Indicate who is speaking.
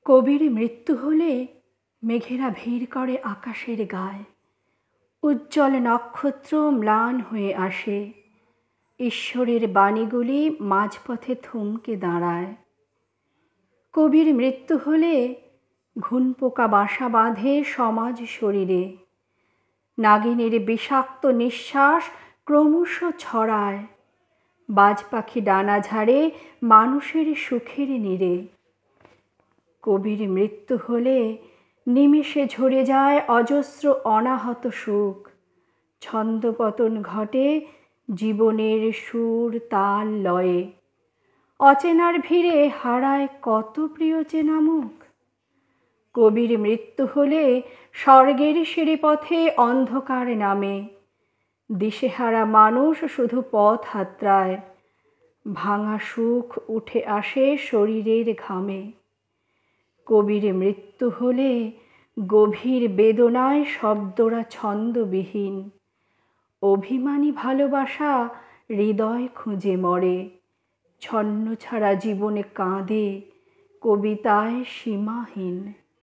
Speaker 1: কবির মৃত্যু হলে মেঘেরা ভিড় করে আকাশের গায়ে, উজ্জ্বল নক্ষত্র ম্লান হয়ে আসে, ঈশ্বরের বাণীগুলি মাঝপথে থমকে দাঁড়ায়। কবির মৃত্যু হলে ঘুনপোকা বাসা বাঁধে সমাজ শরীরে, নাগিনীর বিষাক্ত নিঃশ্বাস ক্রমশ ছড়ায়, বাজ পাখি ডানা ঝাড়ে মানুষের সুখের নীড়ে। কবির মৃত্যু হলে নিমেষে ঝরে যায় অজস্র অনাহত সুখ, ছন্দপতন ঘটে জীবনের সুর তাল লয়ে, অচেনার ভিড়ে হারায় কত প্রিয় চেনা মুখ। কবির মৃত্যু হলে স্বর্গের সিঁড়িপথে অন্ধকার নামে, দিশেহারা মানুষ শুধু পথ হাতড়ায়, ভাঙা সুখ উঠে আসে শরীরের ঘামে। কবির মৃত্যু হলে গভীর বেদনায় শব্দরা ছন্দবিহীন, অভিমানী ভালোবাসা হৃদয় খুঁজে মরে, ছন্ন ছাড়া জীবনে কাঁদে কবিতায় সীমাহীন।